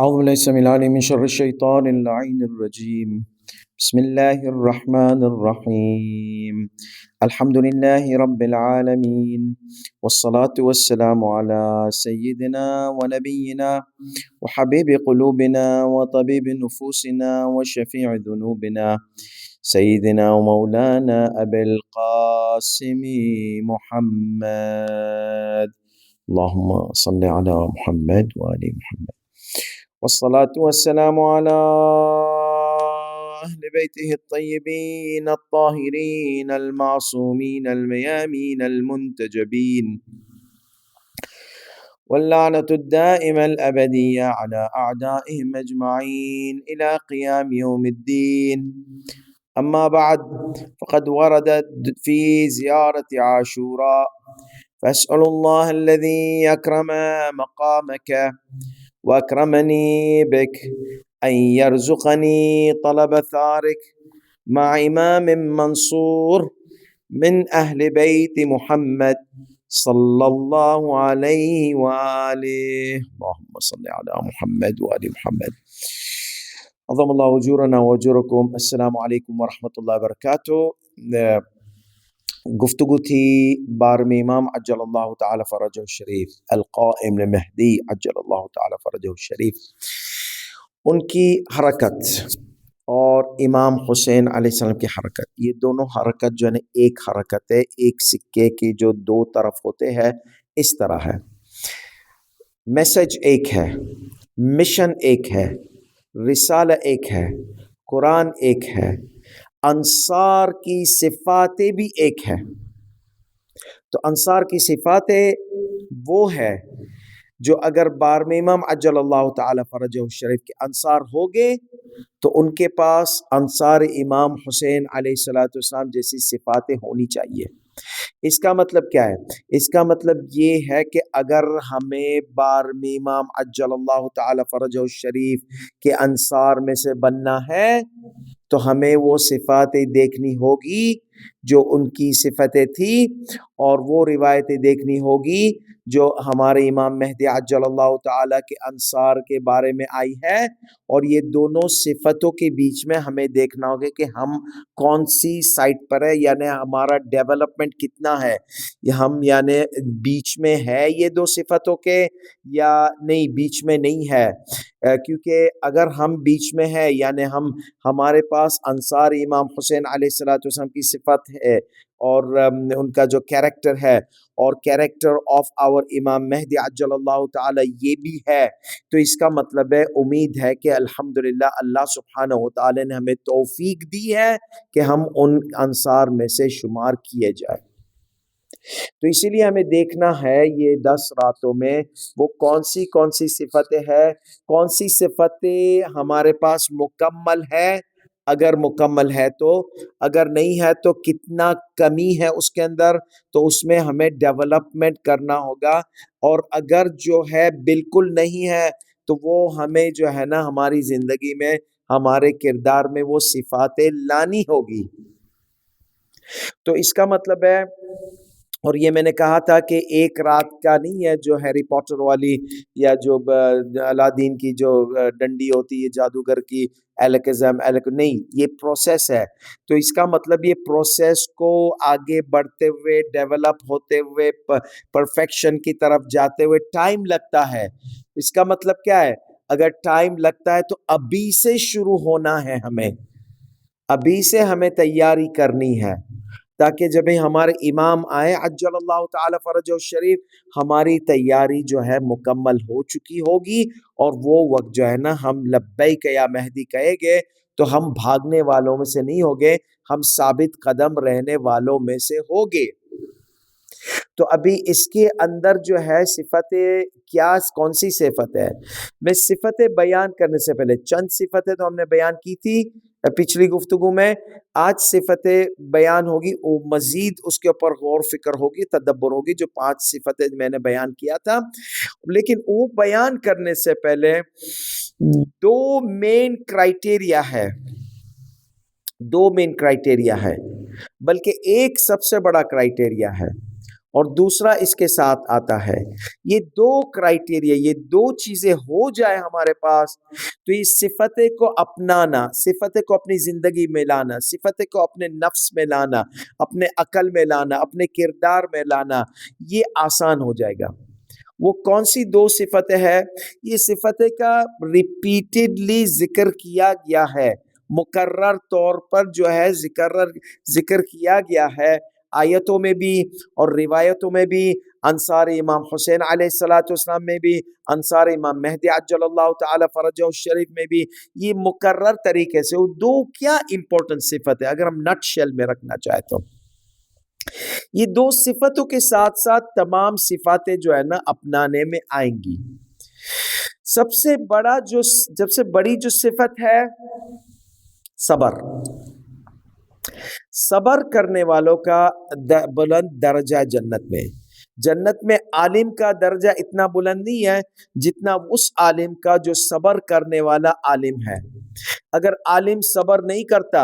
أعوذ بالله السميع العليم من شر الشيطان اللعين الرجيم. بسم الله الرحمن الرحيم. الحمد لله رب العالمين، والصلاة والسلام على سيدنا ونبينا وحبيب قلوبنا وطبيب نفوسنا وشفيع ذنوبنا سيدنا ومولانا أبي القاسم محمد. اللهم صل على محمد وآل محمد، والصلاة والسلام على أهل بيته الطيبين الطاهرين المعصومين الميامين المنتجبين، واللعنة الدائمة الأبدية على أعدائهم أجمعين إلى قيام يوم الدين. أما بعد، فقد وردت في زيارة عاشوراء، فأسأل الله الذي أكرم مقامك وأكرمني بك أن يرزقني طلب ثارك مع إمام منصور من أهل بيت محمد صلى الله عليه وآله. اللهم صل على محمد وآل محمد. عظم الله أجورنا وأجوركم. السلام علیکم ورحمۃ اللہ وبرکاتہ. گفتگو تھی 12ویں امام عجل اللہ تعالی فرجہ الشریف، القائم مہدی عجل اللہ تعالی فرجہ الشریف، ان کی حرکت اور امام حسین علیہ السلام کی حرکت، یہ دونوں حرکت جو ہے نا ایک حرکت ہے، ایک سکے کی جو دو طرف ہوتے ہیں اس طرح ہے. میسج ایک ہے، مشن ایک ہے، رسالہ ایک ہے، قرآن ایک ہے، انصار کی صفاتیں بھی ایک ہے. تو انصار کی صفاتیں وہ ہے جو اگر 12ویں امام عجل اللہ تعالی فرجہ الشریف کے انصار ہو گئے تو ان کے پاس انصار امام حسین علیہ السلام جیسی صفاتیں ہونی چاہیے. اس کا مطلب کیا ہے؟ اس کا مطلب یہ ہے کہ اگر ہمیں 12ویں امام عجل اللہ تعالی فرجہ الشریف کے انصار میں سے بننا ہے تو ہمیں وہ صفاتیں دیکھنی ہوگی جو ان کی صفتیں تھی، اور وہ روایتیں دیکھنی ہوگی جو ہمارے امام مہدی عجل اللہ تعالیٰ کے انصار کے بارے میں آئی ہے. اور یہ دونوں صفتوں کے بیچ میں ہمیں دیکھنا ہوگا کہ ہم کون سی سائٹ پر ہے، یعنی ہمارا ڈیولپمنٹ کتنا ہے، ہم یعنی بیچ میں ہے یہ دو صفتوں کے یا نہیں بیچ میں نہیں ہے. کیونکہ اگر ہم بیچ میں ہے یعنی ہمارے پاس انصار امام حسین علیہ السلام کی صفت ہے اور ان کا جو کیریکٹر ہے اور کیریکٹر آف آور امام مہدی عجل اللہ تعالی یہ بھی ہے، تو اس کا مطلب ہے امید ہے کہ الحمدللہ اللہ سبحانہ و تعالی نے ہمیں توفیق دی ہے کہ ہم ان انصار میں سے شمار کیے جائیں. تو اسی لیے ہمیں دیکھنا ہے یہ 10 راتوں میں وہ کون سی صفتیں ہیں، کون سی صفتیں ہمارے پاس مکمل ہے، اگر مکمل ہے تو، اگر نہیں ہے تو کتنا کمی ہے اس کے اندر، تو اس میں ہمیں ڈیولپمنٹ کرنا ہوگا. اور اگر جو ہے بالکل نہیں ہے تو وہ ہمیں جو ہے نا ہماری زندگی میں ہمارے کردار میں وہ صفاتیں لانی ہوگی. تو اس کا مطلب ہے، اور یہ میں نے کہا تھا کہ ایک رات کا نہیں ہے جو ہیری پوٹر والی یا جو الادین کی جو ڈنڈی ہوتی ہے جادوگر کی، ایلکزم نہیں، یہ پروسیس ہے. تو اس کا مطلب یہ پروسیس کو آگے بڑھتے ہوئے، ڈیولپ ہوتے ہوئے، پرفیکشن کی طرف جاتے ہوئے ٹائم لگتا ہے. اس کا مطلب کیا ہے؟ اگر ٹائم لگتا ہے تو ابھی سے شروع ہونا ہے، ہمیں ابھی سے ہمیں تیاری کرنی ہے تاکہ جب ہمارے امام آئے عجل اللہ تعالی فرجہ الشریف ہماری تیاری جو ہے مکمل ہو چکی ہوگی، اور وہ وقت جو ہے نا ہم لبیک یا مہدی کہے گے تو ہم بھاگنے والوں میں سے نہیں ہوگے، ہم ثابت قدم رہنے والوں میں سے ہوگے. تو ابھی اس کے اندر جو ہے صفتیں کیا، کون سی صفت ہے؟ میں صفتیں بیان کرنے سے پہلے چند صفتیں تو ہم نے بیان کی تھی پچھلی گفتگو میں. آج صفتیں بیان ہوگی، وہ مزید اس کے اوپر غور فکر ہوگی، تدبر ہوگی، جو 5 صفتیں میں نے بیان کیا تھا. لیکن وہ بیان کرنے سے پہلے 2 مین کرائیٹیریا ہے، 2 مین کرائیٹیریا ہے، بلکہ ایک سب سے بڑا کرائیٹیریا ہے. اور دوسرا اس کے ساتھ آتا ہے یہ دو کرائٹیریا، یہ دو چیزیں ہو جائے ہمارے پاس تو یہ صفت کو اپنانا، صفت کو اپنی زندگی میں لانا، صفت کو اپنے نفس میں لانا، اپنے عقل میں لانا، اپنے کردار میں لانا، یہ آسان ہو جائے گا۔ وہ کون سی دو صفتیں ہے؟ یہ صفتیں کا ریپیٹڈلی ذکر کیا گیا ہے، مکرر طور پر جو ہے ذکر کیا گیا ہے آیتوں میں بھی اور روایتوں میں بھی، انصار امام حسین علیہ الصلوۃ والسلام میں بھی، انصار امام مہدی عجل اللہ تعالی فرجہ الشریف میں بھی، یہ مکرر طریقے سے وہ دو کیا امپورٹنٹ صفت ہے اگر ہم نٹ شیل میں رکھنا چاہے تو یہ دو صفتوں کے ساتھ ساتھ تمام صفاتیں جو ہے نا اپنانے میں آئیں گی۔ سب سے بڑی جو صفت ہے صبر، صبر کرنے والوں کا بلند درجہ جنت میں عالم کا درجہ اتنا بلند نہیں ہے جتنا اس عالم کا جو صبر کرنے والا عالم ہے۔ اگر عالم صبر نہیں کرتا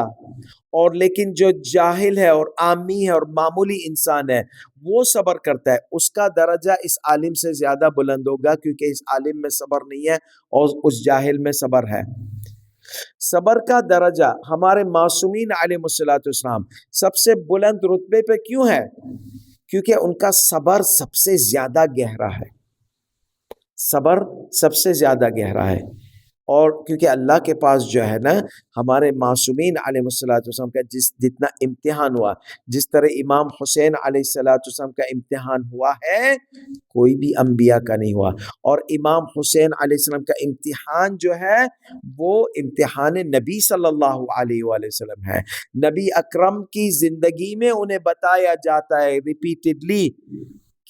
اور لیکن جو جاہل ہے اور عامی ہے اور معمولی انسان ہے وہ صبر کرتا ہے، اس کا درجہ اس عالم سے زیادہ بلند ہوگا، کیونکہ اس عالم میں صبر نہیں ہے اور اس جاہل میں صبر ہے۔ صبر کا درجہ ہمارے معصومین علیہ الصلوۃ والسلام سب سے بلند رتبے پہ کیوں ہے؟ کیونکہ ان کا صبر سب سے زیادہ گہرا ہے، صبر سب سے زیادہ گہرا ہے۔ اور کیونکہ اللہ کے پاس جو ہے نا ہمارے معصومین علیہ الصلوۃ والسلام کا جتنا امتحان ہوا، جس طرح امام حسین علیہ الصلوۃ والسلام کا امتحان ہوا ہے کوئی بھی انبیاء کا نہیں ہوا۔ اور امام حسین علیہ السلام کا امتحان جو ہے وہ امتحان نبی صلی اللہ علیہ وآلہ وسلم ہے۔ نبی اکرم کی زندگی میں انہیں بتایا جاتا ہے ریپیٹڈلی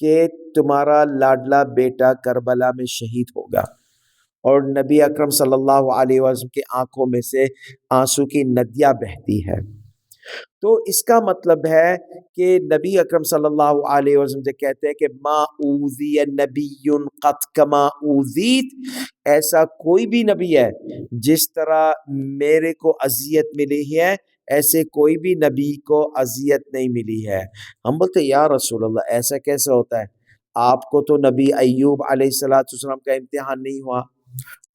کہ تمہارا لاڈلا بیٹا کربلا میں شہید ہوگا، اور نبی اکرم صلی اللہ علیہ وسلم کی آنکھوں میں سے آنسو کی ندیاں بہتی ہے۔ تو اس کا مطلب ہے کہ نبی اکرم صلی اللہ علیہ وسلم سے کہتے ہیں کہ ما اوذی نبی قط کما اوذیت، ایسا کوئی بھی نبی ہے جس طرح میرے کو اذیت ملی ہے ایسے کوئی بھی نبی کو اذیت نہیں ملی ہے۔ ہم بولتے یا رسول اللہ ایسا کیسے ہوتا ہے؟ آپ کو تو نبی ایوب علیہ السلام کا امتحان نہیں ہوا،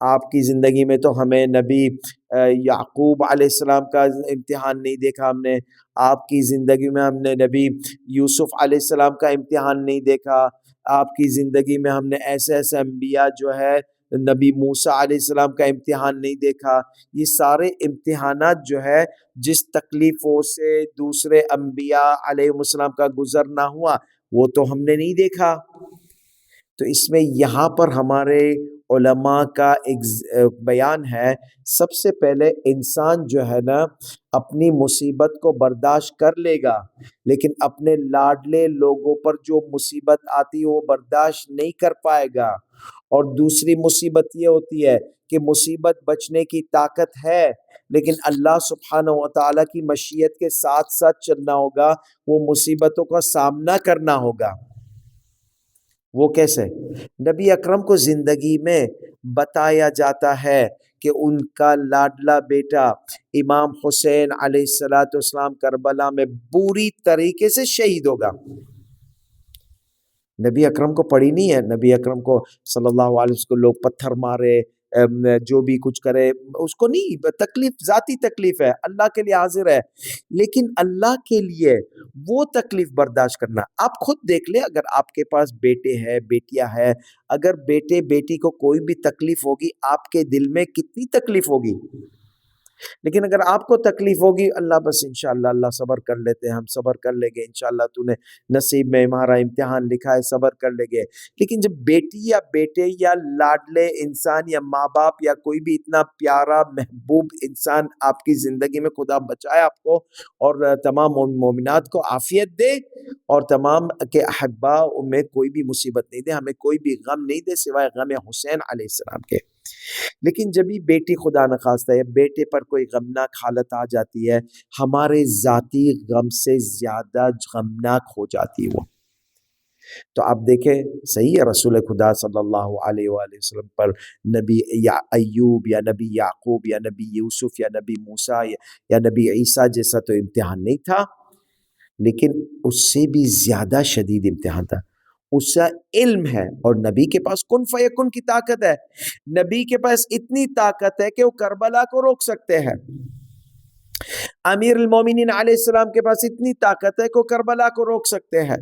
آپ کی زندگی میں تو ہمیں نبی یعقوب علیہ السلام کا امتحان نہیں دیکھا ہم نے، آپ کی زندگی میں ہم نے نبی یوسف علیہ السلام کا امتحان نہیں دیکھا، آپ کی زندگی میں ہم نے ایسے انبیاء جو ہے نبی موسیٰ علیہ السلام کا امتحان نہیں دیکھا۔ یہ سارے امتحانات جو ہے جس تکلیفوں سے دوسرے انبیاء علیہ السلام کا گزرنا ہوا وہ تو ہم نے نہیں دیکھا۔ تو اس میں یہاں پر ہمارے علماء کا ایک بیان ہے، سب سے پہلے انسان جو ہے نا اپنی مصیبت کو برداشت کر لے گا، لیکن اپنے لاڈلے لوگوں پر جو مصیبت آتی ہے وہ برداشت نہیں کر پائے گا۔ اور دوسری مصیبت یہ ہوتی ہے کہ مصیبت بچنے کی طاقت ہے لیکن اللہ سبحانہ و تعالیٰ کی مشیت کے ساتھ ساتھ چلنا ہوگا، وہ مصیبتوں کا سامنا کرنا ہوگا۔ وہ کیسے؟ نبی اکرم کو زندگی میں بتایا جاتا ہے کہ ان کا لاڈلا بیٹا امام حسین علیہ السلام کربلا میں بری طریقے سے شہید ہوگا۔ نبی اکرم کو پڑی نہیں ہے، نبی اکرم کو صلی اللہ علیہ وسلم کو لوگ پتھر مارے، جو بھی کچھ کرے اس کو نہیں، تکلیف ذاتی تکلیف ہے، اللہ کے لیے حاضر ہے، لیکن اللہ کے لیے وہ تکلیف برداشت کرنا۔ آپ خود دیکھ لیں، اگر آپ کے پاس بیٹے ہیں بیٹیاں ہیں، اگر بیٹے بیٹی کو کوئی بھی تکلیف ہوگی آپ کے دل میں کتنی تکلیف ہوگی، لیکن اگر آپ کو تکلیف ہوگی اللہ بس انشاءاللہ اللہ صبر کر لیتے ہیں، ہم صبر کر لیں گے، انشاءاللہ تو نے نصیب میں ہمارا امتحان لکھا ہے صبر کر لیں گے۔ لیکن جب بیٹی یا بیٹے یا لاڈلے انسان یا ماں باپ یا کوئی بھی اتنا پیارا محبوب انسان آپ کی زندگی میں خدا بچائے آپ کو اور تمام مومنات کو عافیت دے اور تمام کے احباء میں کوئی بھی مصیبت نہیں دے، ہمیں کوئی بھی غم نہیں دے سوائے غم حسین علیہ السلام کے، لیکن جب بھی بیٹی خدا نخواستہ ہے بیٹے پر کوئی غمناک حالت آ جاتی ہے ہمارے ذاتی غم سے زیادہ غمناک ہو جاتی ہے وہ۔ تو آپ دیکھیں صحیح ہے رسول خدا صلی اللہ علیہ وآلہ وسلم پر نبی یا ایوب یا نبی یعقوب یا نبی یوسف یا نبی موسیٰ یا نبی عیسیٰ جیسا تو امتحان نہیں تھا، لیکن اس سے بھی زیادہ شدید امتحان تھا، اس کا علم ہے، اور نبی کے پاس کن فیکن کی طاقت ہے، نبی کے پاس اتنی طاقت ہے کہ وہ کربلا کو روک سکتے ہیں، امیر المومنین علیہ السلام کے پاس اتنی طاقت ہے کہ وہ کربلا کو روک سکتے ہیں،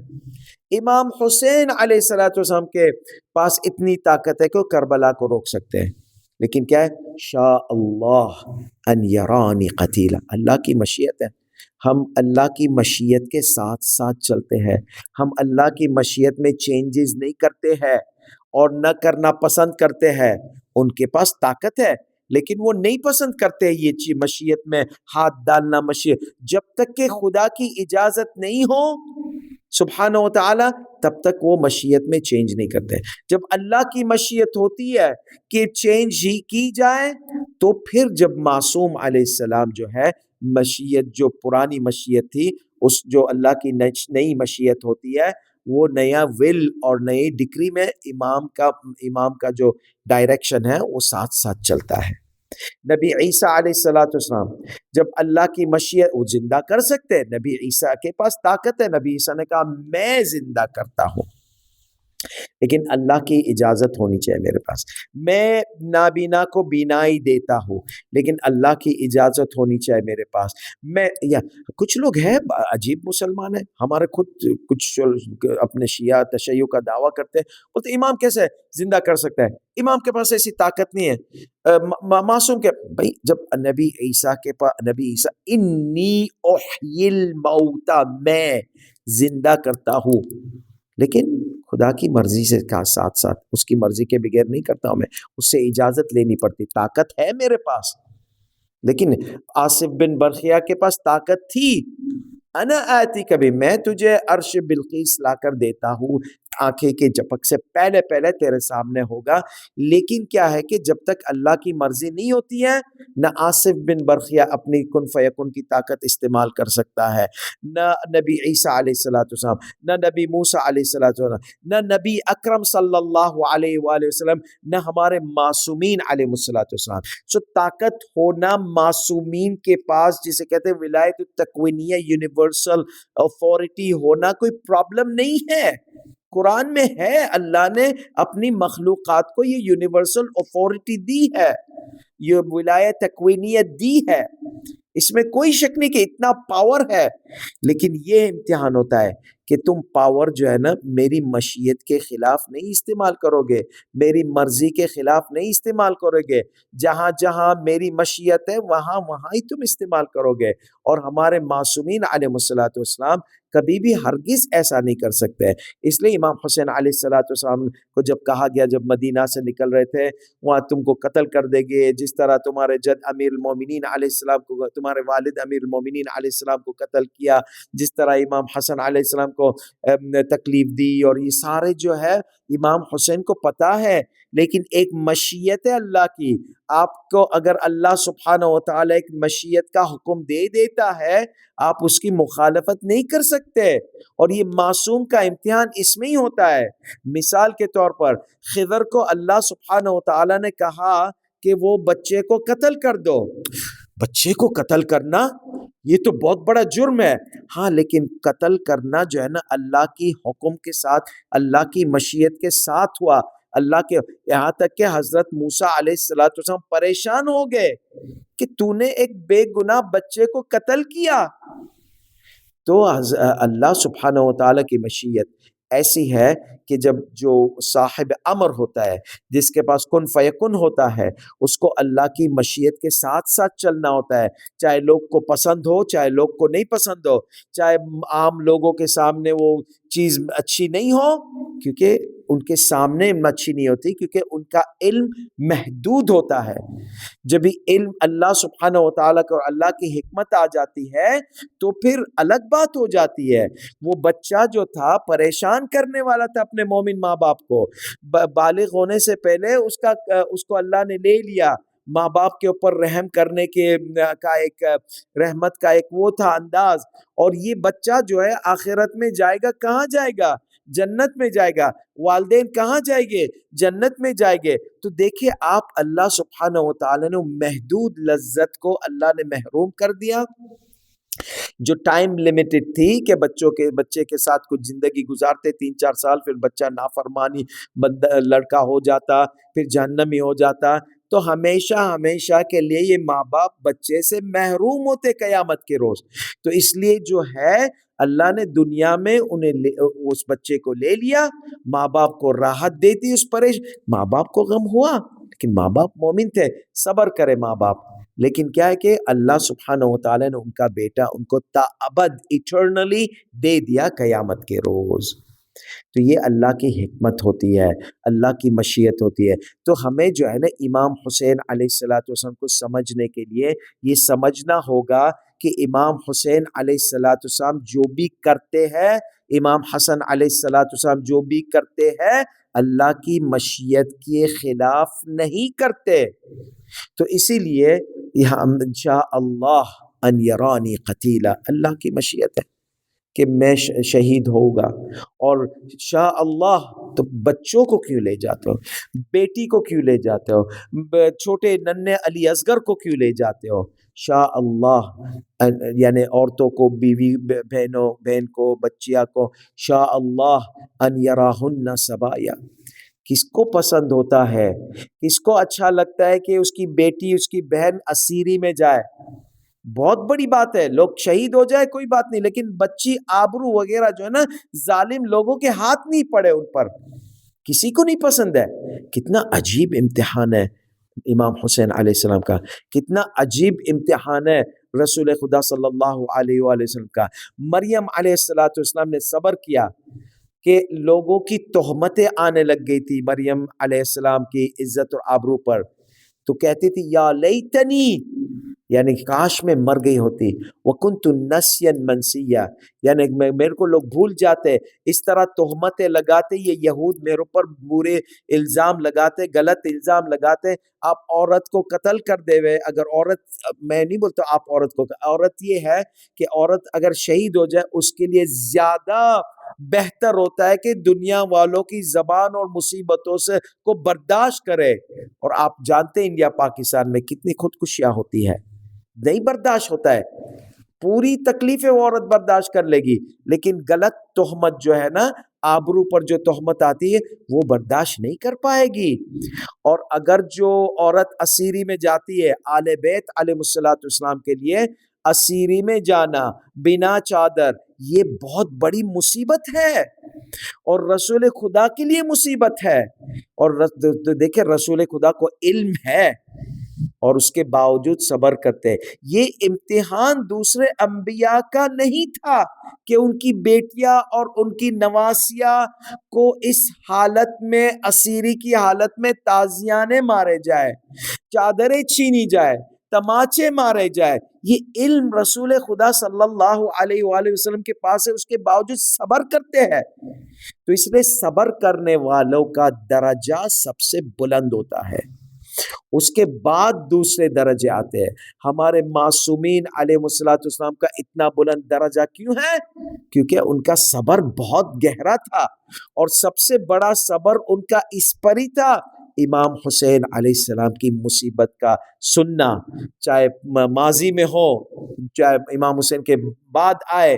امام حسین علیہ السلام کے پاس اتنی طاقت ہے کہ وہ کربلا کو روک سکتے ہیں، لیکن کیا ہے؟ شاء اللہ ان یرانی قتیلا، اللہ کی مشیت ہے، ہم اللہ کی مشیت کے ساتھ ساتھ چلتے ہیں، ہم اللہ کی مشیت میں چینجز نہیں کرتے ہیں اور نہ کرنا پسند کرتے ہیں، ان کے پاس طاقت ہے لیکن وہ نہیں پسند کرتے یہ مشیت میں ہاتھ ڈالنا، مشیت جب تک کہ خدا کی اجازت نہیں ہو سبحانہ و تعالی تب تک وہ مشیت میں چینج نہیں کرتے، جب اللہ کی مشیت ہوتی ہے کہ چینج ہی کی جائے تو پھر جب معصوم علیہ السلام جو ہے مشیت جو پرانی مشیت تھی اس جو اللہ کی نئی مشیت ہوتی ہے وہ نیا ول اور نئی ڈگری میں امام کا جو ڈائریکشن ہے وہ ساتھ ساتھ چلتا ہے۔ نبی عیسیٰ علیہ السلام جب اللہ کی مشیت وہ زندہ کر سکتے ہیں، نبی عیسیٰ کے پاس طاقت ہے، نبی عیسیٰ نے کہا میں زندہ کرتا ہوں لیکن اللہ کی اجازت ہونی چاہیے میرے پاس، میں نابینا کو بینائی دیتا ہوں لیکن اللہ کی اجازت ہونی چاہیے میرے پاس، میں یا کچھ لوگ ہیں عجیب مسلمان ہیں، ہمارے خود کچھ اپنے شیعہ تشیع کا دعویٰ کرتے ہیں، بولتے امام کیسے زندہ کر سکتا ہے، امام کے پاس ایسی طاقت نہیں ہے، معصوم کے بھائی جب نبی عیسیٰ کے پاس نبی عیسیٰ انی احیی الموتى میں زندہ کرتا ہوں لیکن خدا کی مرضی سے ساتھ ساتھ اس کی مرضی کے بغیر نہیں کرتا ہوں، میں اس سے اجازت لینی پڑتی، طاقت ہے میرے پاس، لیکن آصف بن برخیا کے پاس طاقت تھی، انا آتی کبھی میں تجھے عرش بلقیس لا کر دیتا ہوں، آنکھیں کے جھپک سے پہلے پہلے تیرے سامنے ہوگا، لیکن کیا ہے کہ جب تک اللہ کی مرضی نہیں ہوتی ہے نہ آصف بن برخیا اپنی کن فیکن کی طاقت استعمال کر سکتا ہے، نہ نبی عیسیٰ علیہ السلام، نہ نبی موسیٰ علیہ السلام، نہ نبی اکرم صلی اللہ علیہ وآلہ وسلم، نہ ہمارے معصومین علیہ السلام۔ سو طاقت ہونا معصومین کے پاس جسے کہتے ہیں ولایت التکوینیہ یونیورسل اتھارٹی ہونا کوئی پرابلم نہیں ہے، قرآن میں ہے، اللہ نے اپنی مخلوقات کو یہ یونیورسل اتھارٹی دی ہے، یہ ولایت تکوینیت دی ہے، اس میں کوئی شک نہیں کہ اتنا پاور ہے، لیکن یہ امتحان ہوتا ہے کہ تم پاور جو ہے نا میری مشیت کے خلاف نہیں استعمال کرو گے، میری مرضی کے خلاف نہیں استعمال کرو گے، جہاں جہاں میری مشیت ہے وہاں وہاں ہی تم استعمال کرو گے، اور ہمارے معصومین علیہ السلام کبھی بھی ہرگز ایسا نہیں کر سکتے، اس لیے امام حسین علیہ السلام کو جب کہا گیا جب مدینہ سے نکل رہے تھے وہاں تم کو قتل کر دیں گے، جس طرح تمہارے جد امیر المومنین علیہ السلام کو، تمہارے والد امیر المومنین علیہ السلام کو قتل کیا، جس طرح امام حسن علیہ السلام کو تکلیف دی، اور یہ سارے جو ہے امام حسین کو پتا ہے، لیکن ایک مشیت ہے اللہ کی، آپ کو اگر اللہ سبحانہ و تعالی ایک مشیت کا حکم دے دیتا ہے آپ اس کی مخالفت نہیں کر سکتے، اور یہ معصوم کا امتحان اس میں ہی ہوتا ہے۔ مثال کے طور پر خضر کو اللہ سبحانہ و تعالی نے کہا کہ وہ بچے کو قتل کر دو، بچے کو قتل کرنا یہ تو بہت بڑا جرم ہے، ہاں لیکن قتل کرنا جو ہے نا اللہ کی حکم کے ساتھ، اللہ کی مشیت کے ساتھ ہوا، اللہ کے، یہاں تک کہ حضرت موسیٰ علیہ السلام پریشان ہو گئے کہ تو نے ایک بے گناہ بچے کو قتل کیا، تو اللہ سبحانہ و تعالیٰ کی مشیت ایسی ہے کہ جب جو صاحب امر ہوتا ہے، جس کے پاس کن فیکن ہوتا ہے، اس کو اللہ کی مشیت کے ساتھ ساتھ چلنا ہوتا ہے، چاہے لوگ کو پسند ہو چاہے لوگ کو نہیں پسند ہو، چاہے عام لوگوں کے سامنے وہ چیز اچھی نہیں ہو، کیونکہ ان کے سامنے اچھی نہیں ہوتی، کیونکہ ان کا علم محدود ہوتا ہے، جب بھی علم اللہ سبحانہ و تعالیٰ کا اور اللہ کی حکمت آ جاتی ہے تو پھر الگ بات ہو جاتی ہے۔ وہ بچہ جو تھا پریشان کرنے والا تھا اپنے مومن ماں باپ کو، بالغ ہونے سے پہلے اس کو اللہ نے لے لیا، ماں باپ کے اوپر رحم کرنے کا ایک رحمت کا ایک وہ تھا انداز، اور یہ بچہ جو ہے آخرت میں جائے گا، کہاں جائے گا؟ جنت میں جائے گا، والدین کہاں جائیں گے؟ جنت میں جائیں گے۔ تو دیکھیں آپ اللہ سبحانہ و تعالی نے محدود لذت کو اللہ نے محروم کر دیا، جو ٹائم لمیٹڈ تھی کہ بچے کے ساتھ کچھ زندگی گزارتے 3-4 سال، پھر بچہ نافرمانی لڑکا ہو جاتا، پھر جہنمی ہو جاتا، تو ہمیشہ ہمیشہ کے لیے یہ ماں باپ بچے سے محروم ہوتے قیامت کے روز. تو اس لیے جو ہے اللہ نے دنیا میں انہیں اس بچے کو لے لیا، ماں باپ کو راحت دیتی اس ماں باپ کو غم ہوا، لیکن ماں باپ مومن تھے، صبر کرے ماں باپ. لیکن کیا ہے کہ اللہ سبحانہ و تعالیٰ نے ان کا بیٹا ان کو تاابد ایٹرنلی دے دیا قیامت کے روز. تو یہ اللہ کی حکمت ہوتی ہے، اللہ کی مشیت ہوتی ہے. تو ہمیں جو ہے نا امام حسین علیہ الصلوۃ والسلام کو سمجھنے کے لیے یہ سمجھنا ہوگا کہ امام حسین علیہ الصلوۃ والسلام جو بھی کرتے ہیں، امام حسن علیہ الصلوۃ والسلام جو بھی کرتے ہیں، اللہ کی مشیت کے خلاف نہیں کرتے. تو اسی لیے انشاء اللہ ان یرانی قتیلا، اللہ کی مشیت ہے کہ میں شہید ہوگا. اور شاء اللہ تو بچوں کو کیوں لے جاتے ہو، بیٹی کو کیوں لے جاتے ہو، چھوٹے ننھے علی اصغر کو کیوں لے جاتے ہو؟ شاء اللہ یعنی عورتوں کو، بیوی بہن کو، بچیاں کو، شاء اللہ ان یراہن سبایا. کس کو پسند ہوتا ہے، کس کو اچھا لگتا ہے کہ اس کی بیٹی، اس کی بہن اسیری میں جائے؟ بہت بڑی بات ہے، لوگ شہید ہو جائے کوئی بات نہیں، لیکن بچی آبرو وغیرہ جو ہے نا ظالم لوگوں کے ہاتھ نہیں پڑے ان پر، کسی کو نہیں پسند ہے. کتنا عجیب امتحان ہے امام حسین علیہ السلام کا، کتنا عجیب امتحان ہے رسول خدا صلی اللہ علیہ وآلہ وسلم کا. مریم علیہ السلام نے صبر کیا کہ لوگوں کی تہمتیں آنے لگ گئی تھی مریم علیہ السلام کی عزت اور آبرو پر، تو کہتی تھی یا لیتنی، یعنی کاش میں مر گئی ہوتی، وکنت نسیا منسیا، یعنی میرے کو لوگ بھول جاتے. اس طرح تہمتیں لگاتے یہ یہود میرے اوپر برے الزام لگاتے، غلط الزام لگاتے. آپ عورت کو قتل کر دے ہوئے، اگر عورت، میں نہیں بولتا آپ عورت کو، عورت یہ ہے کہ عورت اگر شہید ہو جائے اس کے لیے زیادہ بہتر ہوتا ہے کہ دنیا والوں کی زبان اور مصیبتوں سے کو برداشت کرے. اور آپ جانتے ہیں انڈیا پاکستان میں کتنی خودکشیاں ہوتی ہے، نہیں برداشت ہوتا ہے، پوری تکلیفیں وہ عورت برداشت کر لے گی، لیکن غلط تہمت جو ہے نا، آبرو پر جو تہمت آتی ہے وہ برداشت نہیں کر پائے گی. اور اگر جو عورت اسیری میں جاتی ہے، آل بیت علیہ الصلوۃ والسلام کے لیے اسیری میں جانا بنا چادر، یہ بہت بڑی مصیبت ہے اور رسول خدا کے لیے مصیبت ہے. اور دیکھیں رسول خدا کو علم ہے اور اس کے باوجود صبر کرتے. یہ امتحان دوسرے انبیاء کا نہیں تھا کہ ان کی بیٹیاں اور ان کی نواسیاں کو اس حالت میں، اسیری کی حالت میں تازیانے مارے جائے، چادریں چھینی جائے، تماچے مارے جائے. یہ علم رسول خدا صلی اللہ علیہ وآلہ وسلم کے پاس ہے، اس کے باوجود صبر کرتے ہیں. تو اس لیے صبر کرنے والوں کا درجہ سب سے بلند ہوتا ہے، اس کے بعد دوسرے درجے آتے ہیں. ہمارے معصومین علیہ الصلوۃ والسلام کا اتنا بلند درجہ کیوں ہے؟ کیونکہ ان کا صبر بہت گہرا تھا، اور سب سے بڑا صبر ان کا اس پر ہی تھا، امام حسین علیہ السلام کی مصیبت کا سننا، چاہے ماضی میں ہو چاہے امام حسین کے بعد آئے،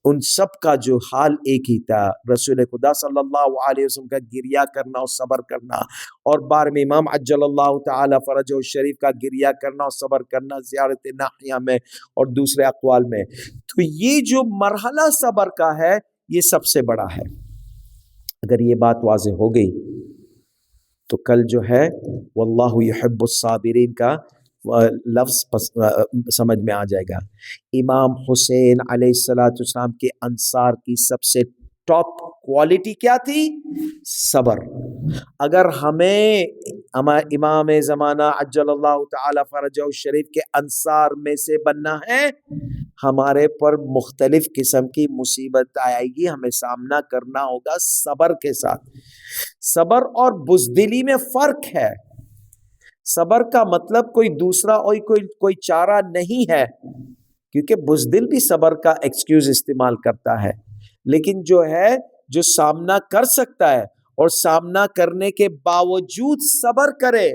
ان سب کا جو حال ایک ہی تھا. رسول خدا صلی اللہ علیہ وسلم کا گریہ کرنا اور صبر کرنا، اور بار میں امام عجل اللہ تعالی فرجہ الشریف کا گریہ کرنا اور صبر کرنا زیارت ناحیہ میں اور دوسرے اقوال میں. تو یہ جو مرحلہ صبر کا ہے یہ سب سے بڑا ہے. اگر یہ بات واضح ہو گئی تو کل جو ہے واللہ یحب الصابرین کا لفظ سمجھ میں آ جائے گا. امام حسین علیہ السلام کے انصار کی سب سے ٹاپ کوالٹی کیا تھی؟ صبر. اگر ہمیں امام زمانہ عجل اللہ تعالی فرجہ الشریف کے انصار میں سے بننا ہے، ہمارے پر مختلف قسم کی مصیبت آئے گی، ہمیں سامنا کرنا ہوگا صبر کے ساتھ. صبر اور بزدلی میں فرق ہے. صبر کا مطلب کوئی دوسرا اور کوئی چارہ نہیں ہے، کیونکہ بزدل بھی صبر کا ایکسکیوز استعمال کرتا ہے، لیکن جو ہے جو سامنا کر سکتا ہے اور سامنا کرنے کے باوجود صبر کرے،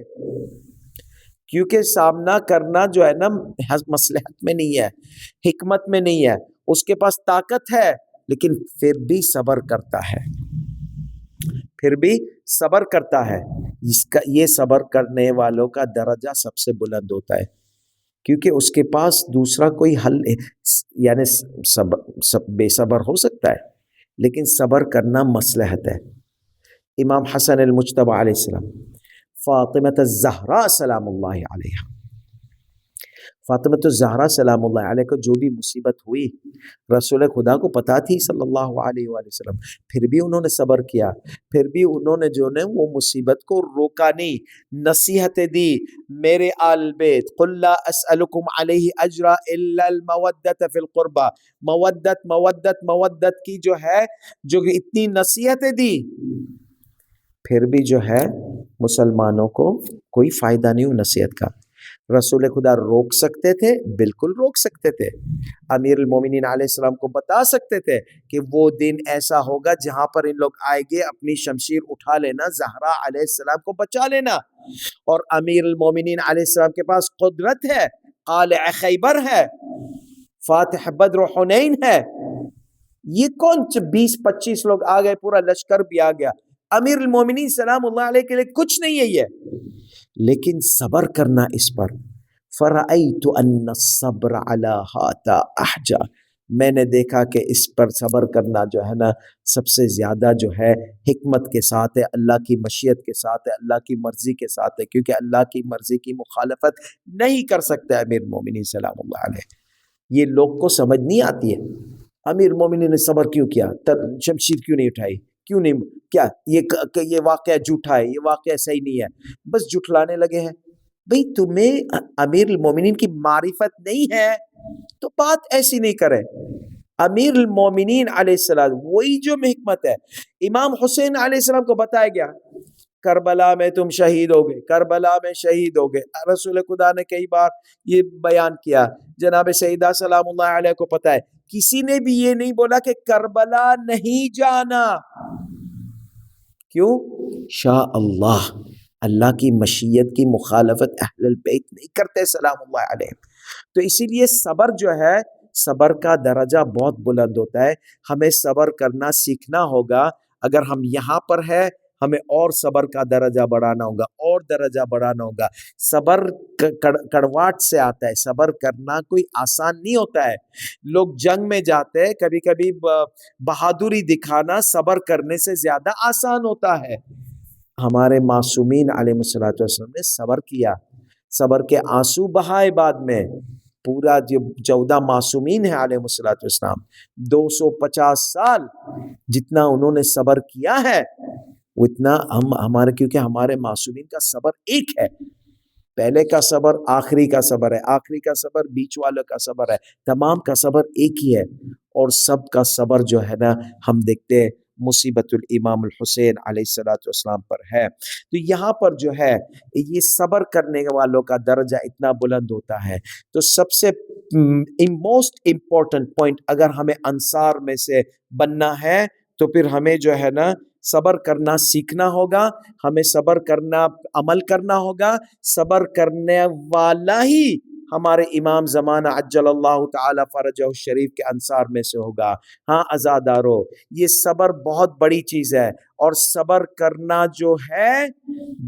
کیونکہ سامنا کرنا جو ہے نا مصلحت میں نہیں ہے، حکمت میں نہیں ہے، اس کے پاس طاقت ہے لیکن پھر بھی صبر کرتا ہے، پھر بھی صبر کرتا ہے، یہ صبر کرنے والوں کا درجہ سب سے بلند ہوتا ہے، کیونکہ اس کے پاس دوسرا کوئی حل، یعنی بے صبر ہو سکتا ہے لیکن صبر کرنا مصلحت ہے۔ امام حسن المجتبی علیہ السلام، فاطمہ الزہرا سلام اللہ علیہ، فاطمہ الزہرا سلام اللہ علیہ کو جو بھی مصیبت ہوئی رسول خدا کو پتا تھی صلی اللہ علیہ وآلہ وسلم، پھر بھی انہوں نے صبر کیا، پھر بھی انہوں نے جو نے وہ مصیبت کو روکا نہیں، نصیحتیں دی، میرے آل بیت قل لا اسألکم علیہ اجرا الا المودۃ فی القربہ، مودت مودت مودت کی جو ہے، جو اتنی نصیحتیں دی، پھر بھی جو ہے مسلمانوں کو کوئی فائدہ نہیں ہو نصیحت کا۔ رسول خدا روک سکتے تھے، بالکل روک سکتے تھے، امیر المومنین علیہ السلام کو بتا سکتے تھے کہ وہ دن ایسا ہوگا جہاں پر ان لوگ آئیں گے، اپنی شمشیر اٹھا لینا، زہرا علیہ السلام کو بچا لینا، اور امیر المومنین علیہ السلام کے پاس قدرت ہے، قالع خیبر ہے، فاتح بدر و حنین ہے، یہ کون 20-25 لوگ آ گئے، پورا لشکر بھی آ گیا، امیر المومنین سلام اللہ علیہ کے لیے کچھ نہیں ہے یہ، لیکن صبر کرنا اس پر، فرأیت ان الصبر علی ھذا احجا، میں نے دیکھا کہ اس پر صبر کرنا جو ہے نا سب سے زیادہ جو ہے حکمت کے ساتھ ہے، اللہ کی مشیت کے ساتھ ہے، اللہ کی مرضی کے ساتھ ہے، کیونکہ اللہ کی مرضی کی مخالفت نہیں کر سکتا امیر المومنین سلام اللہ علیہ۔ یہ لوگ کو سمجھ نہیں آتی ہے، امیر المومنین نے صبر کیوں کیا، شمشیر کیوں نہیں اٹھائی، کیوں نہیں، کیا یہ واقعہ جھوٹا ہے، یہ واقعہ صحیح نہیں ہے، بس جھٹلانے لگے ہیں۔ بھئی تمہیں امیر المومنین کی معرفت نہیں ہے تو بات ایسی نہیں کرے۔ امیر المومنین علیہ السلام وہی جو حکمت ہے، امام حسین علیہ السلام کو بتایا گیا کربلا میں تم شہید ہوگے، کربلا میں شہید ہوگے، رسول خدا نے کئی بار یہ بیان کیا، جناب سیدہ سلام اللہ علیہ کو پتہ ہے، کسی نے بھی یہ نہیں بولا کہ کربلا نہیں جانا، کیوں؟ شاء اللہ، اللہ کی مشیت کی مخالفت اہل البیت نہیں کرتے سلام اللہ علیہ، تو اسی لیے صبر جو ہے، صبر کا درجہ بہت بلند ہوتا ہے، ہمیں صبر کرنا سیکھنا ہوگا، اگر ہم یہاں پر ہے ہمیں اور صبر کا درجہ بڑھانا ہوگا، اور درجہ بڑھانا ہوگا، صبر کڑواٹ سے آتا ہے، صبر کرنا کوئی آسان نہیں ہوتا ہے، لوگ جنگ میں جاتے ہیں، کبھی کبھی بہادری دکھانا صبر کرنے سے زیادہ آسان ہوتا ہے، ہمارے معصومین علیہ الصلوۃ والسلام نے صبر کیا، صبر کے آنسو بہائے، بعد میں پورا جو 14 معصومین ہیں علیہ الصلوۃ والسلام، 250 سال جتنا انہوں نے صبر کیا ہے اتنا ہمارے، کیونکہ ہمارے معصومین کا صبر ایک ہے، پہلے کا صبر آخری کا صبر ہے، آخری کا صبر بیچ والوں کا صبر ہے، تمام کا صبر ایک ہی ہے، اور سب کا صبر جو ہے نا ہم دیکھتے ہیں مصیبت الامام الحسین علیہ الصلوۃ والسلام پر ہے، تو یہاں پر جو ہے یہ صبر کرنے والوں کا درجہ اتنا بلند ہوتا ہے، تو سب سے موسٹ امپورٹنٹ پوائنٹ، اگر ہمیں انصار میں سے بننا ہے تو پھر ہمیں جو ہے نا صبر کرنا سیکھنا ہوگا، ہمیں صبر کرنا عمل کرنا ہوگا، صبر کرنے والا ہی ہمارے امام زمانہ عجل اللہ تعالی فرجہ الشریف کے انصار میں سے ہوگا۔ ہاں عزادارو، یہ صبر بہت بڑی چیز ہے، اور صبر کرنا جو ہے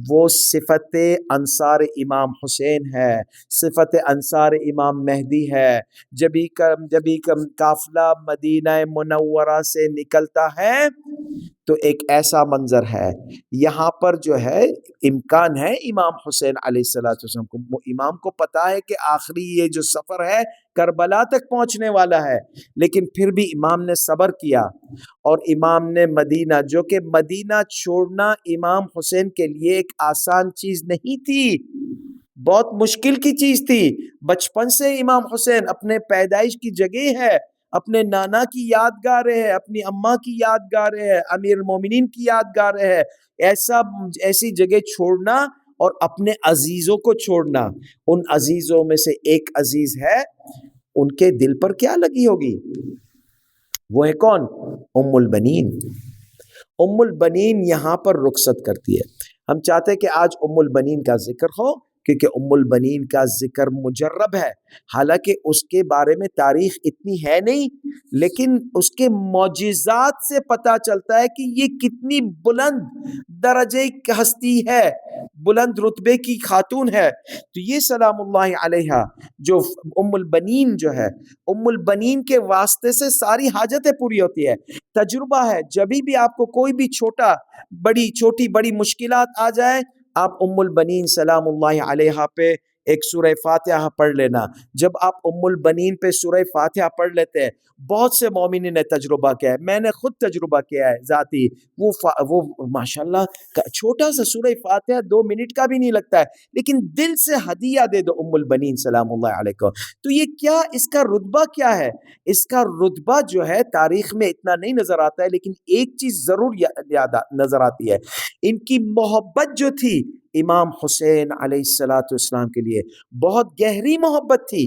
وہ صفت انصار امام حسین ہے، صفت انصار امام مہدی ہے، جبھی قافلہ مدینہ منورہ سے نکلتا ہے تو ایک ایسا منظر ہے، یہاں پر جو ہے امکان ہے امام حسین علیہ السلام کو، امام کو پتا ہے کہ آخری یہ جو سفر ہے کربلا تک پہنچنے والا ہے، لیکن پھر بھی امام نے صبر کیا، اور امام نے مدینہ، جو کہ مدینہ چھوڑنا امام حسین کے لیے ایک آسان چیز نہیں تھی، بہت مشکل کی چیز تھی، بچپن سے امام حسین اپنے پیدائش کی جگہ ہے، اپنے نانا کی یادگاریں ہے، اپنی اماں کی یادگاریں ہے، امیر المومنین کی یادگاریں ہے، ایسی جگہ چھوڑنا اور اپنے عزیزوں کو چھوڑنا، ان عزیزوں میں سے ایک عزیز ہے، ان کے دل پر کیا لگی ہوگی، وہ ہے کون؟ ام البنین۔ ام البنین یہاں پر رخصت کرتی ہے، ہم چاہتے ہیں کہ آج ام البنین کا ذکر ہو، کیونکہ ام البنین کا ذکر مجرب ہے، حالانکہ اس کے بارے میں تاریخ اتنی ہے نہیں، لیکن اس کے معجزات سے پتہ چلتا ہے کہ یہ کتنی بلند درجے کی ہستی ہے، بلند رتبے کی خاتون ہے۔ تو یہ سلام اللہ علیہا جو ام البنین جو ہے، ام البنین کے واسطے سے ساری حاجتیں پوری ہوتی ہے۔ تجربہ ہے، جبھی بھی آپ کو کوئی بھی چھوٹی بڑی مشکلات آ جائے، آپ ام البنین سلام اللہ علیہا پہ ایک سورہ فاتحہ پڑھ لینا۔ جب آپ ام البنین پہ سورہ فاتحہ پڑھ لیتے ہیں، بہت سے مومنین نے تجربہ کیا ہے، میں نے خود تجربہ کیا ہے ذاتی، وہ ماشاءاللہ چھوٹا سا سورہ فاتحہ 2 منٹ کا بھی نہیں لگتا ہے، لیکن دل سے ہدیہ دے دو ام البنین سلام اللہ علیہ کو۔ تو یہ کیا، اس کا رتبہ کیا ہے؟ اس کا رتبہ جو ہے تاریخ میں اتنا نہیں نظر آتا ہے، لیکن ایک چیز ضرور یاد نظر آتی ہے، ان کی محبت جو تھی امام حسین علیہ السلام کے لیے بہت گہری محبت تھی۔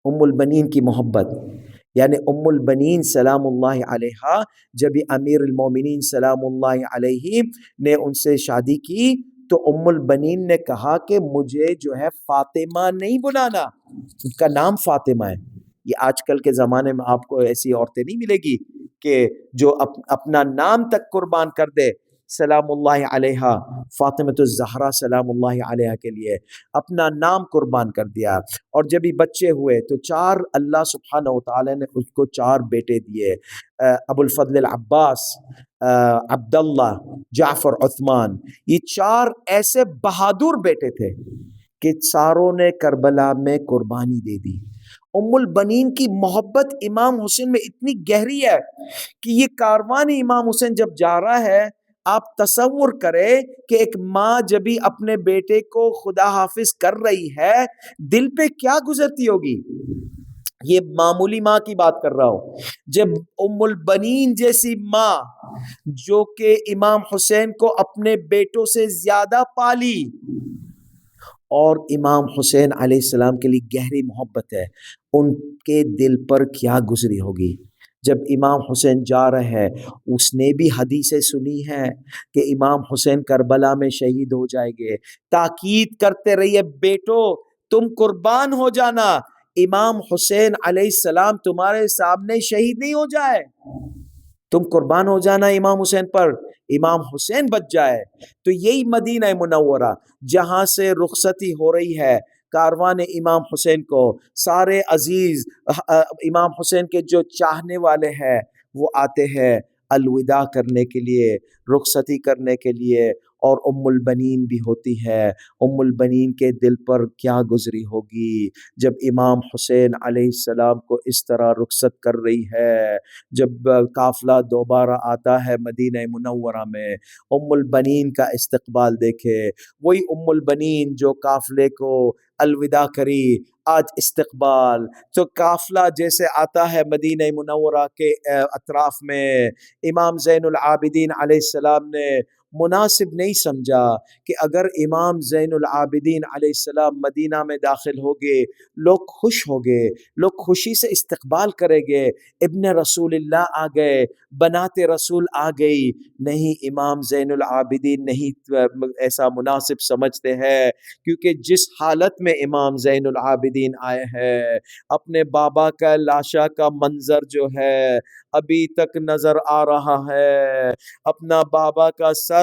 ام البنین کی محبت، یعنی ام البنین سلام اللہ علیہا جب امیر المومنین سلام اللہ علیہ نے ان سے شادی کی تو ام البنین نے کہا کہ مجھے جو ہے فاطمہ نہیں بلانا، ان کا نام فاطمہ ہے۔ یہ آج کل کے زمانے میں آپ کو ایسی عورتیں نہیں ملے گی کہ جو اپنا نام تک قربان کر دے، سلام اللہ علیہا فاطمۃ الزہرا سلام اللہ علیہا کے لیے اپنا نام قربان کر دیا۔ اور جب ہی بچے ہوئے تو 4 اللہ سبحانہ و تعالی نے اس کو 4 بیٹے دیے، ابو الفضل العباس، عبداللہ، جعفر، عثمان۔ یہ 4 ایسے بہادر بیٹے تھے کہ ساروں نے کربلا میں قربانی دے دی۔ ام البنین کی محبت امام حسین میں اتنی گہری ہے کہ یہ کاروان امام حسین جب جا رہا ہے، آپ تصور کریں کہ ایک ماں جب بھی اپنے بیٹے کو خدا حافظ کر رہی ہے، دل پہ کیا گزرتی ہوگی۔ یہ معمولی ماں کی بات کر رہا ہوں، جب ام البنین جیسی ماں جو کہ امام حسین کو اپنے بیٹوں سے زیادہ پالی اور امام حسین علیہ السلام کے لیے گہری محبت ہے، ان کے دل پر کیا گزری ہوگی۔ جب امام حسین جا رہے ہیں، اس نے بھی حدیثیں سنی ہیں کہ امام حسین کربلا میں شہید ہو جائیں گے، تاکید کرتے رہیے بیٹو تم قربان ہو جانا، امام حسین علیہ السلام تمہارے سامنے شہید نہیں ہو جائے، تم قربان ہو جانا امام حسین پر، امام حسین بچ جائے۔ تو یہی مدینہ منورہ جہاں سے رخصتی ہو رہی ہے کاروان امام حسین کو، سارے عزیز امام حسین کے جو چاہنے والے ہیں وہ آتے ہیں الوداع کرنے کے لیے، رخصتی کرنے کے لیے، اور ام البنین بھی ہوتی ہے۔ ام البنین کے دل پر کیا گزری ہوگی جب امام حسین علیہ السلام کو اس طرح رخصت کر رہی ہے۔ جب قافلہ دوبارہ آتا ہے مدینہ منورہ میں، ام البنین کا استقبال دیکھے، وہی ام البنین جو قافلے کو الوداع کری، آج استقبال تو قافلہ جیسے آتا ہے مدینہ منورہ کے اطراف میں، امام زین العابدین علیہ السلام نے مناسب نہیں سمجھا کہ اگر امام زین العابدین علیہ السلام مدینہ میں داخل ہوگے، لوگ خوش ہوگے، لوگ خوشی سے استقبال کریں گے، ابن رسول اللہ آ گئے، بنات رسول آ گئی۔ نہیں، امام زین العابدین نہیں ایسا مناسب سمجھتے ہیں، کیونکہ جس حالت میں امام زین العابدین آئے ہیں، اپنے بابا کا لاشا کا منظر جو ہے ابھی تک نظر آ رہا ہے، اپنا بابا کا سر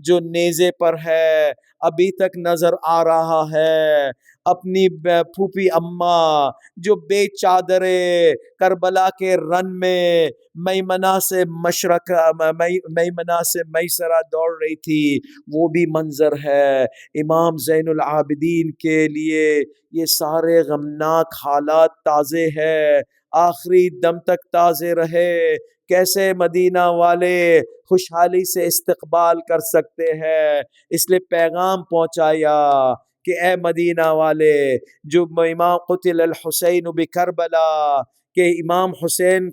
جو نیزے پر ہے ابھی تک نظر آ رہا ہے، اپنی پھوپھی اماں جو بے چادرے کربلا کے رن میں میمنہ سے میسرہ دوڑ رہی تھی، وہ بھی منظر ہے۔ امام زین العابدین کے لیے یہ سارے غمناک حالات تازے ہیں، آخری دم تک تازے رہے۔ کیسے مدینہ والے خوشحالی سے استقبال کر سکتے ہیں؟ اس لیے پیغام پہنچایا کہ اے مدینہ والے، جو امام قتل الحسین بکربلا، کہ امام حسین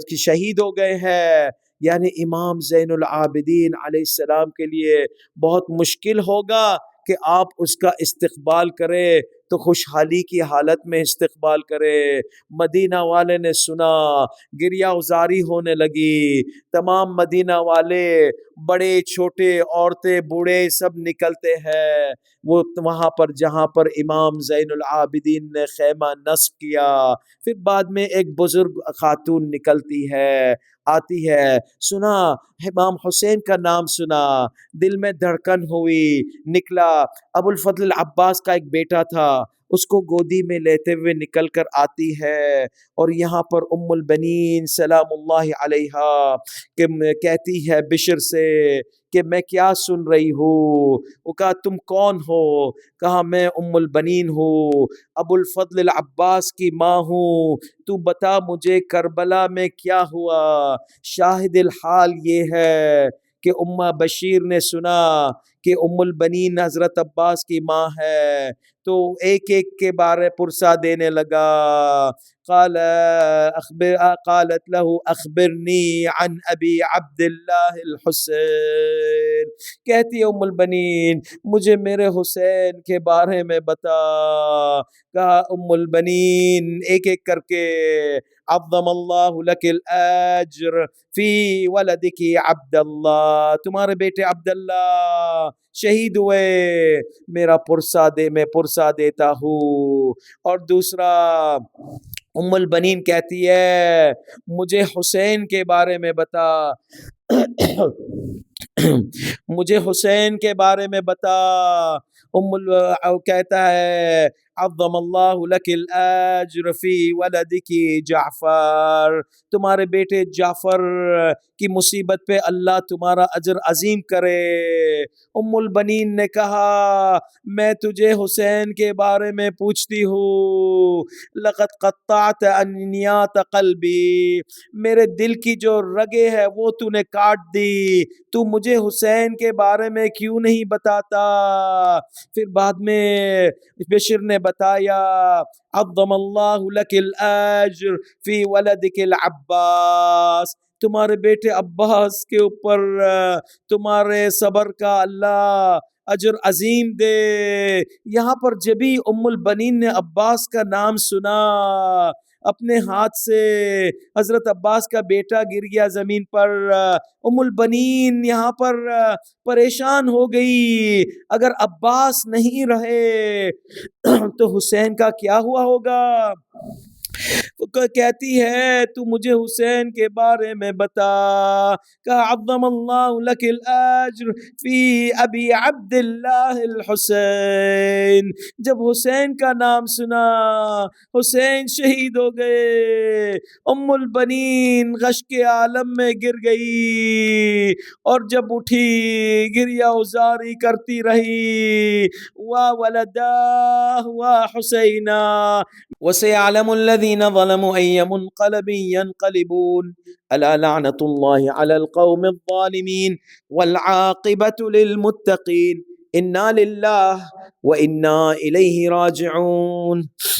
کی شہید ہو گئے ہیں، یعنی امام زین العابدین علیہ السلام کے لیے بہت مشکل ہوگا کہ آپ اس کا استقبال کریں۔ تو خوشحالی کی حالت میں استقبال کرے۔ مدینہ والے نے سنا، گریہ ازاری ہونے لگی، تمام مدینہ والے بڑے چھوٹے عورتیں بوڑھے سب نکلتے ہیں، وہ وہاں پر جہاں پر امام زین العابدین نے خیمہ نصب کیا۔ پھر بعد میں ایک بزرگ خاتون نکلتی ہے، آتی ہے، سنا امام حسین کا نام سنا، دل میں دھڑکن ہوئی، نکلا۔ ابو الفضل العباس کا ایک بیٹا تھا، اس کو گودی میں لیتے ہوئے نکل کر آتی ہے، اور یہاں پر ام البنین سلام اللہ علیہا کہ کہتی ہے بشر سے کہ میں کیا سن رہی ہوں؟ وہ کہا تم کون ہو؟ کہا میں ام البنین ہوں، ابو الفضل العباس کی ماں ہوں، تو بتا مجھے کربلا میں کیا ہوا؟ شاہد الحال یہ ہے کہ امہ بشیر نے سنا کہ ام البنین حضرت عباس کی ماں ہے، تو ایک ایک کے بارے پرسہ دینے لگا۔ قالت له اخبرنی عن ابی عبد اللہ الحسین، کہتی ام البنین مجھے میرے حسین کے بارے میں بتا۔ کہا ام البنین ایک ایک کر کے، عظم اللہ لک الاجر فی ولدک عبد اللہ، تمہارے بیٹے عبداللہ شہید ہوئے، میرا پرسہ دے، میں پرسہ دیتا ہوں۔ اور دوسرا ام البنین کہتی ہے مجھے حسین کے بارے میں بتا، مجھے حسین کے بارے میں بتا۔ کہتا ہے عظم اللہ لک الاجر فی ولدک جعفر، تمہارے بیٹے جعفر کی مصیبت پہ اللہ تمہارا اجر عظیم کرے۔ ام البنین نے کہا میں تجھے حسین کے بارے میں پوچھتی ہوں، لقد قطعت انیات قلبی، میرے دل کی جو رگیں ہے وہ تو نے کاٹ دی، تو مجھے حسین کے بارے میں کیوں نہیں بتاتا؟ پھر بعد میں بشر نے بتایا عظم اللہ لک الاجر فی ولدک العباس، تمہارے بیٹے عباس کے اوپر تمہارے صبر کا اللہ اجر عظیم دے۔ یہاں پر جبھی ام البنین نے عباس کا نام سنا، اپنے ہاتھ سے حضرت عباس کا بیٹا گر گیا زمین پر، ام البنین یہاں پر پریشان ہو گئی، اگر عباس نہیں رہے تو حسین کا کیا ہوا ہوگا؟ کہتی ہے تو مجھے حسین کے بارے میں بتا۔ کہا عظم اللہ لک الاجر فی ابی عبد اللہ الحسین، جب حسین کا نام سنا حسین شہید ہو گئے، ام البنین غش کے عالم میں گر گئی، اور جب اٹھی گریہ ازاری کرتی رہی، وا ولداہ وا حسینا وسيعلم الذين ظلموا أي منقلب ينقلبون ألا لعنة الله على القوم الظالمين والعاقبة للمتقين إنا لله وإنا إليه راجعون۔